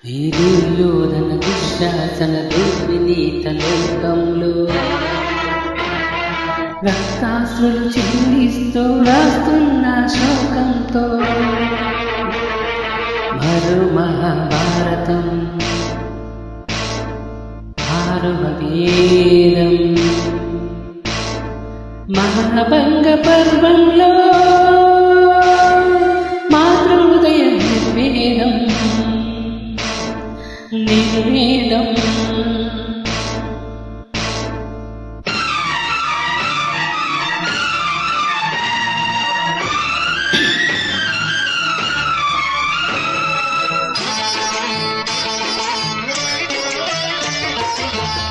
ఈ దుర్యోధన దుశ్శాసన దుర్వినీత లోకంలో రక్తాశ్రులు చిందిస్తూ రాస్తున్న శోకంతో మరో మహాభారతం వేదం మహాభంగ పర్వంలో మాతృహృదయ నిర్వేదం నిర్వేదం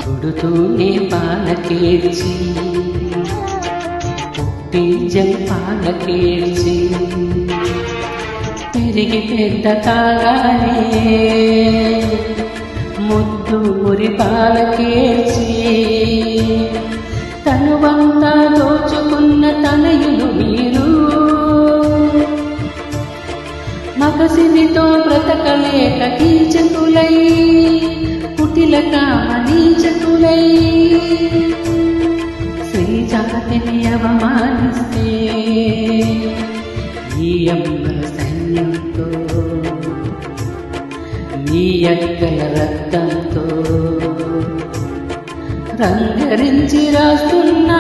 పుడుతూనే పాలకేర్చి పుట్టించం పాలకేర్చి పెరిగి పెద్ద కాగానే ముద్దు మురి పాలకేర్చి తనువంతా దోచుకున్న తనయులు మీరు మగసిరితో బ్రతకలేక కీచకులై కుటిల కామనీచకులై శ్రీజాతిని అవమానిస్తే ఈ అమ్మల సైన్యంతో ఈ అక్కల రక్తంతో రంగరించి రాస్తున్నా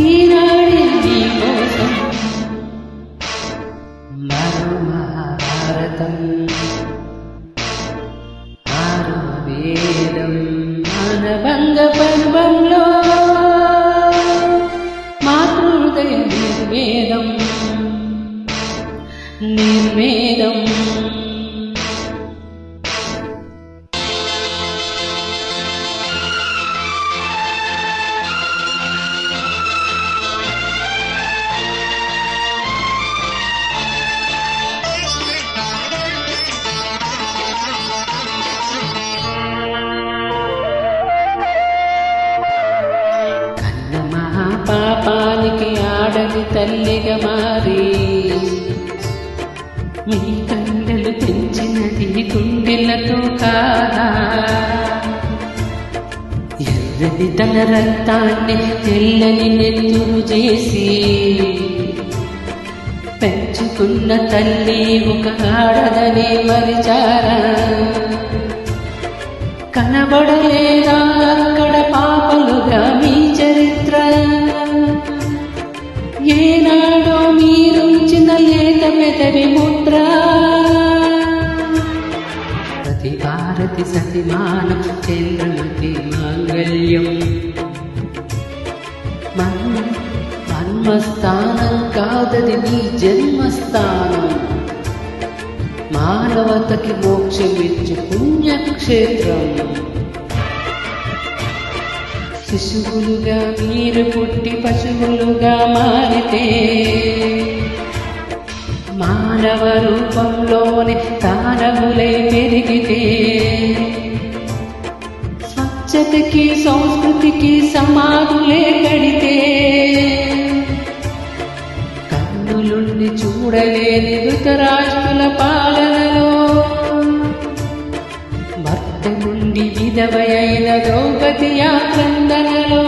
ఈనాడే నీ కోసం మరో మహాభారతం వేదం మానభంగ పర్వంలో మాతృహృదయ నిర్వేదం నిర్వేదం పాపానికి ఆడది తల్లిగా మారి మీ కండలు పెంచినది గుండెలతో కాదా ఎర్రది తన రక్తాన్ని తెల్లని నెత్తురు చేసి పెంచుకున్న తల్లి ఒక ఆడదనే మరిచారా కనబడలేదా అక్కడ పాపలుగా మీ చరిత్ర ఏనాడో మీరుంచిన లేత పెదవి ముద్ర ప్రతి భారతి సతిమానం చంద్రమతి మాంగళ్యం మన్మస్థానం కాదది నీ జన్మస్థానం మానవతకి మోక్షమిచ్చు పుణ్యక్షేత్రం శిశువులుగా మీరు పుట్టి పశువులుగా మారితే మానవ రూపంలోని తారములై పెరిగితే స్వచ్ఛతకి సంస్కృతికి సమాధులే కడితే కన్నులుండి చూడలేని ధృతరాష్ట్రుల పాలనలో భర్త నుండి విధవయైన ద్రౌపది ఆక్రందనలో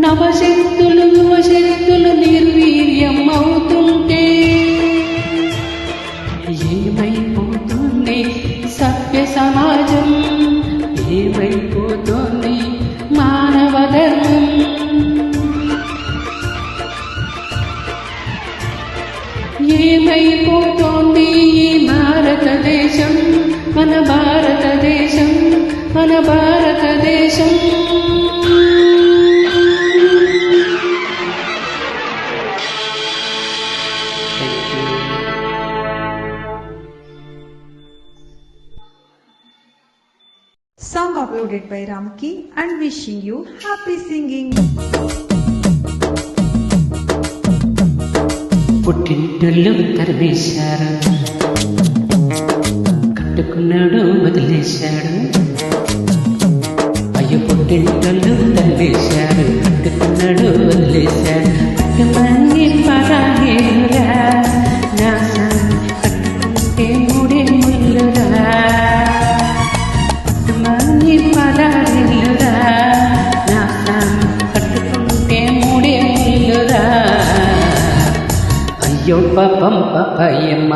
నవశక్తులు యువశక్తులు నిర్వీర్యం అవుతుంటే ఏమైపోతుంది సభ్య సమాజం ఏమైపోతుంది మానవ ధర్మం ఏమైపోతోంది ఈ భారతదేశం మన భారతదేశం మన భారతదేశం Song uploaded by Ramki and wishing you happy singing. పుట్టింటోళ్ళు తరివేశారు కట్టుకున్నాడు వదిలేశాడు అయ్యో పుట్టింటోళ్ళు తరివేశారు కట్టుకున్నాడు వదిలేశాడు పరాహేరా నా పాపం పాపాయమ్మ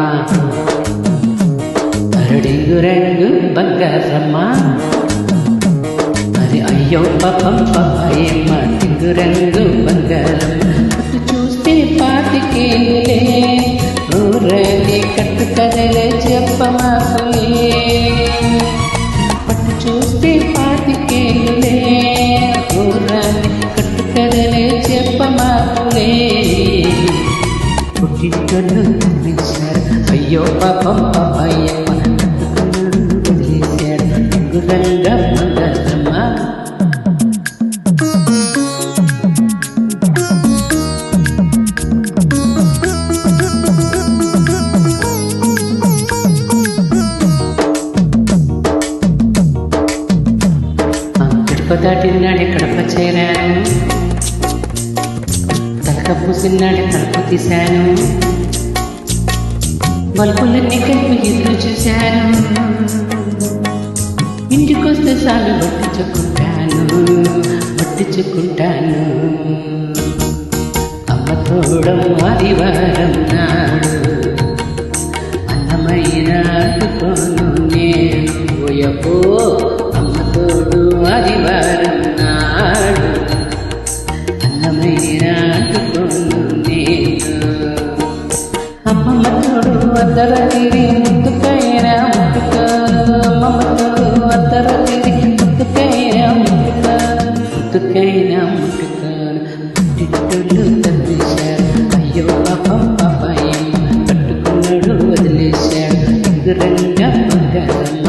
అరడింగు రంగు బంగారమ్మ అది అయ్యో పాపం పాపాయమ్మ డింగు రంగు బంగారమ్మ అటు చూస్తే పాతికేలే ఊరని కట్టు కదలే చెప్పమాకులే పట్టు చూస్తే పాతికేలే ఊరని కట్టు కదలే చెప్పమాకులే పుట్టింటోళ్ళు తరిమేశారు అయ్యో పాపం పాపాయమ్మ కట్టుకున్నాడు వదిలేశాడు రంగ బంగారమ్మ కడప దాటినాడే కడప చేరాను తలక పూసినాడే తలుపు తీశాను బల్బులన్నీ కలిపి ఎదురు చూశాను ఇంటికొస్తే సాలు పట్టించుకుంటాను అమ్మ తోడం ఆదివారం నాడు అన్నమైన ఆడుకోను నేను పోయపో అమ్మ తోడు ఆదివారం నాడు అన్నమైన ఆడుకోను నేను అమ్మమ్మ తోడు అద్దర తిరి ముట్టుకైనా ముట్టుకోను అమ్మమ్మ తోడు అద్దర తిరి ముట్టుకైనా ముట్టుకోను పుట్టింటోళ్ళు తరిమేశారు అయ్యో పాపం పాపాయమ్మ పట్టుకున్నాడు వదిలేశాడు ఎదురంగా బంగారమ్మ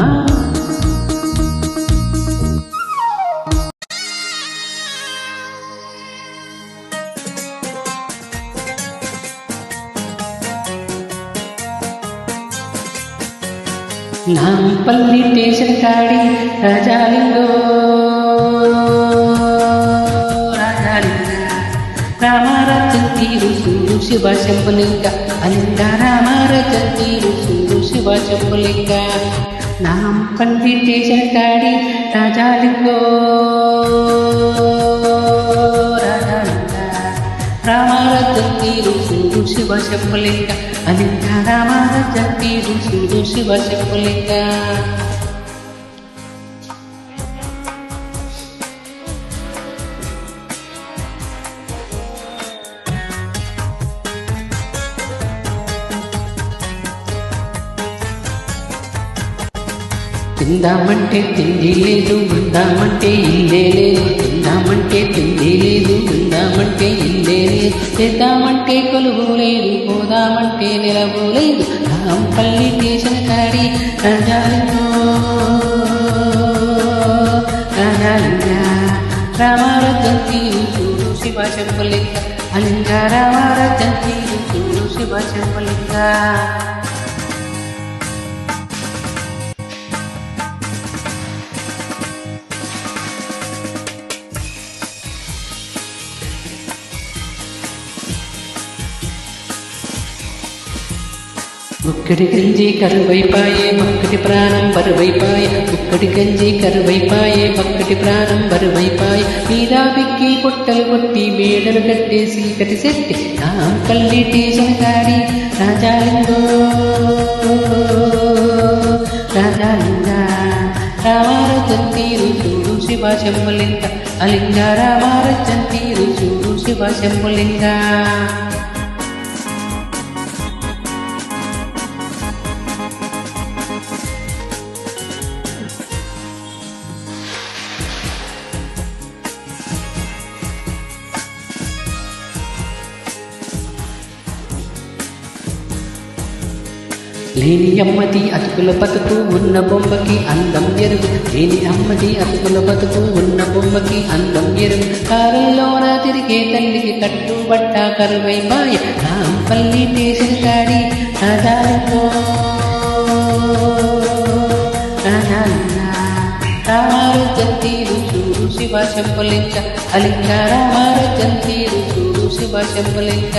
నాంపల్లి స్టేషన్ కాడి రాజాలింగో రామారాజన్ తీరు సూరు శివ శంభులింగ అలింగ రామారాజన్ తీరు సూరు శివ శంభులింగ నాంపల్లి స్టేషన్ కాడి రాజాలింగో రామారాజన్ తీరు సూరు శివ శంభులింగ అలింగ రామారాజన్ తీరు సూరు శివ శంభులింగ తిందామంటే తిండి లేదు ఉందామంటే ఇల్లే లేదు తిందామంటే తిండి లేదు ఉందామంటే ఇల్లే లేదు చేద్దామంటే కొలువు లేదు పోదామంటే నిలవు లేదు నాంపల్లి స్టేషన్ కాడి రాజాలింగో రామారాజన్ తీరు చూడు శివ శంభులింగ అలింగ రామారాజన్ తీరు చూడు శివ శంభులింగ ఒక్కడి గంజి కరువైపాయే ఒక్కటి ప్రాణం బరువైపాయ ఒక్కటి గంజి కరువైపాయే ఒక్కటి ప్రాణం బరువైపాయ మీరా బిక్కి పొట్టలు కొట్టి మేడలు కట్టేసి కటి సెట్టి నాంపల్లి స్టేషన్ కాడి రాజాలింగో రామారాజన్ తీరు చూడు శివ శంభులింగ అలింగ రామారాజన్ తీరు చూడు శివ శంభులింగ లేని అమ్మది అతుకుల బతుకు ఉన్న బొమ్మకి అందం ఎరుగు లేని అమ్మది అతుకుల బతుకు ఉన్న బొమ్మకి అందం ఎరుగు కారుల్లోన తిరిగే తల్లికి కట్టుబట్ట కరువైపాయ నాంపల్లి స్టేషన్ కాడి రాజాలింగో రామారాజన్ తీరు చూడు శివ శంభులింగ అలింగ రామారాజన్ తీరు చూడు శివ శంభులింగ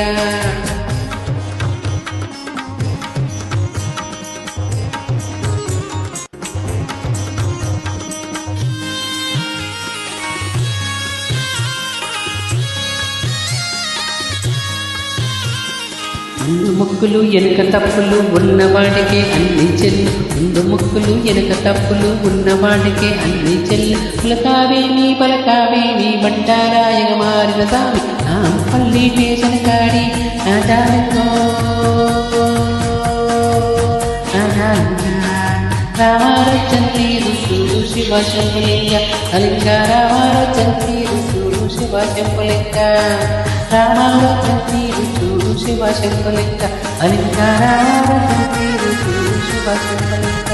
ముందు ముక్కులు వెనుక తప్పులు ఉన్నవాడికే అన్ని చెల్లు ముందు ముక్కులు వెనుక తప్పులు ఉన్నవాడికే అన్ని చెల్లు పులకావేమి పలకావేమి బండారాయగ మారిన సామి పల్లి పేషణ కాడి ఆచారంగో రామారచంతి ఋషులు శివ శంభులింగ అలింగ రామారచంతి ఋషులు శివ శంభులింగ రామారచంతి ఋషులు శివ శంభులింగ అలింగ రామారచంతి ఋషులు శివ శంభులింగ.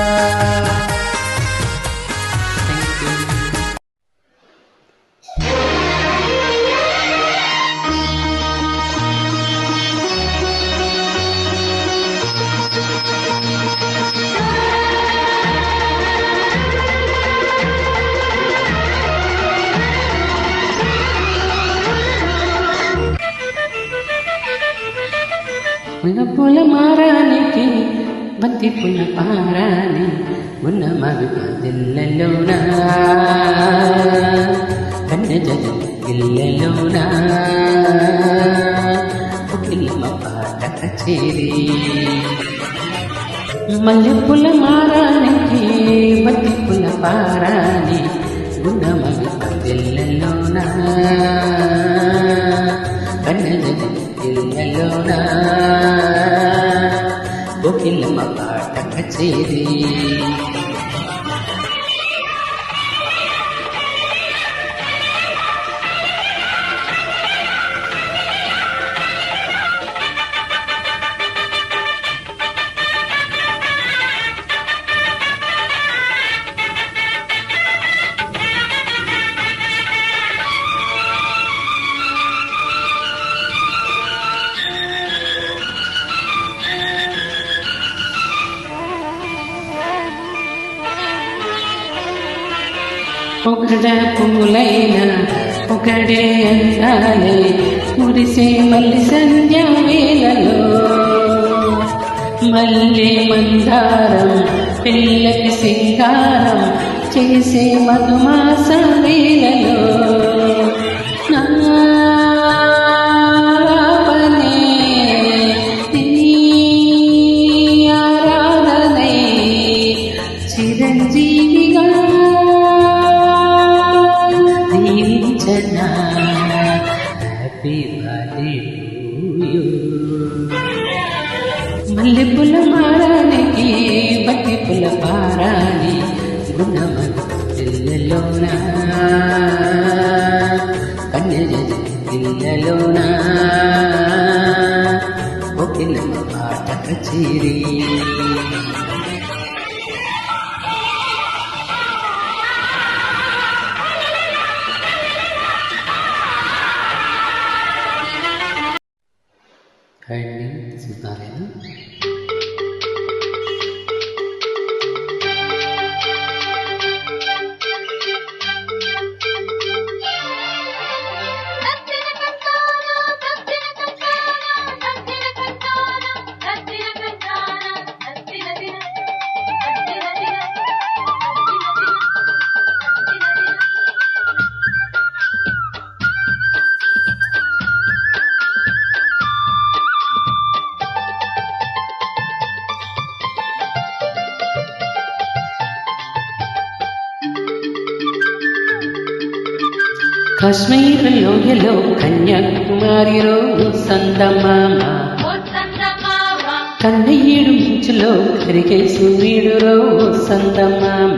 పుల మారానికి బంతి పుల పారాని ఉన్న మవి పదిల్లలోనా కన్న జగ ఇల్లలోనా పుట్టిల్లమ్మ పాట కచేరి మల్లె పుల మారానికి బంతి పుల పారాని ఉన్న మవి పదిల్లలోనా కన్న జగ ఇల్లలోనా కోకిలమ్మ పాట కచేరి. ఒకడ పువ్వులైనా ఒకడే అందాలే మురిసే మల్లి సంధ్య వేళలో మల్లె మందారం పిల్లకి సింగారం చేసే మధుమాస వేళలో నాపనే ఆరాధనై చిరంజీవిగా హ్యాపీ బర్త్డే టు యూ. మల్లె పుల మారానికి బట్టి పుల పారాని గుణమల్లోనా కన్య ఇల్లలోనా ఒకిలమ్మ పాట కచేరి. అండి చూస్తారేనా కాశ్మీర్ లోయలో కన్యాకుమారిలో సందమామ కన్నయ్యేడు ఇంచులో కరిగే సూర్యుడురో సందమామ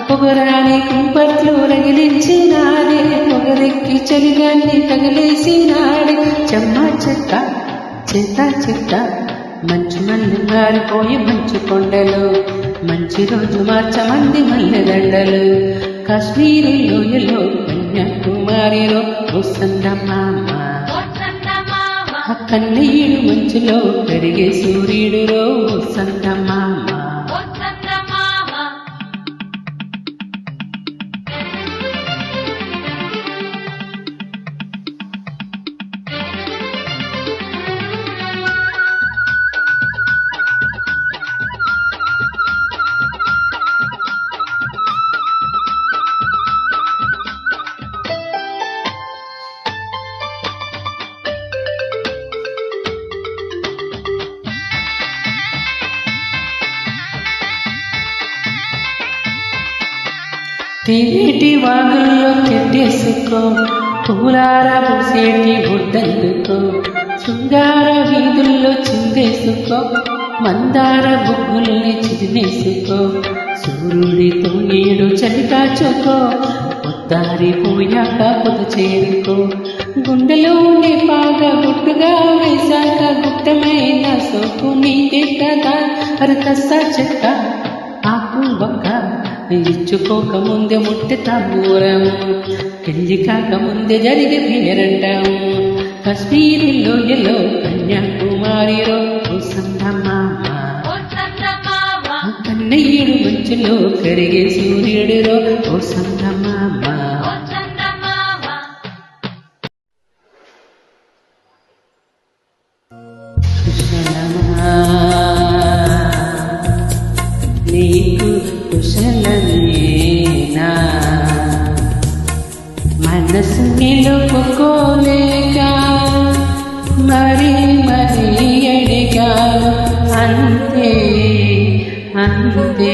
పొగరాని కుంపట్లు రగిలించినాడే పొగరెక్కి చలిగాన్ని తగిలేసినాడే చెమ్మ చెత్త చెత్త చెత్త మంచు మల్లె మారిపోయి మంచు కొండలు మంచి రోజు మార్చమంది మల్లెదండలు కాశ్మీరు లోయలో కన్యాకుమారిలో ఓ సందమామ కన్నయ్యుడు మంచులో కరిగే సూర్యుడురో ఓ సందమామ. తెగేటి వాగుల్లో తెట్టేసుకో, పూలార పూసేటి బుడ్డందుకో, శృంగార వీధుల్లో చిందేసుకో, మందార బుగ్గుల్ని చిదినేసుకో, సూర్యుడితో నేడు చలి కాచుకో, పొద్దారిపోయాక పొద చేరుకో, గుండెలోని బాగా గుట్టుగా వేశాక గుట్టమైన సోకు నీదే కదా, అరకస్తా చెక్క ఆకు బొక్క ఇచ్చుకోక ముందే ముట్టి తాంబూరము, పెళ్లి కాక ముందే జరిగే పేరంటాము, కాశ్మీరులో ఎలో కన్యాకుమారిలో ఓ సందమామ, కన్నయ్యుడు మంచులో కరిగే సూర్యుడిలో ఓ సందమామ. నీకు కుశలమేనా, మనసు నిలుపుకోలేక మరి మరి అడిగా, అంతే అంతే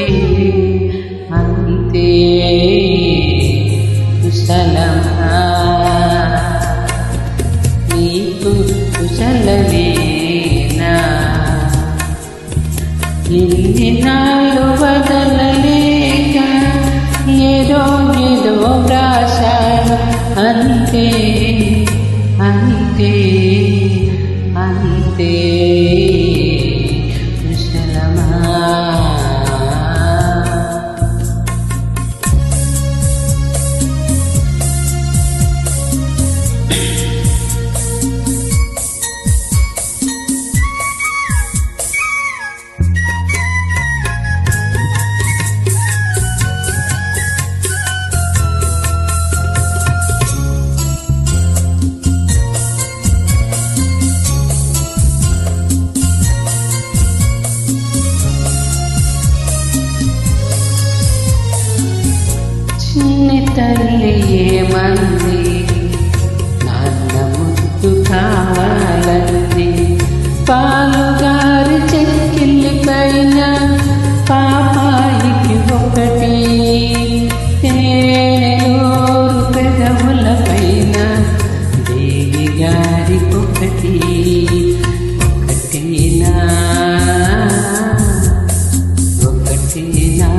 అంతే కుశలమా, నీకు కుశలమేనా, ఎన్ని నాళ్ళు వదలలేక ఏదో ఏదో వ్రాశాను, అంతే అంతే అంతే కుశలమా. చిన్ని తల్లి ఏమంది, నాన్న ముద్దు కావాలంది, పాలుగారి చెక్కిళ్ళి పైన పాపాయికి ఒకటి, తేనెలూరు పెదవుల పైన దేవి గారికొకటి, ఒకటినా ఒకటినా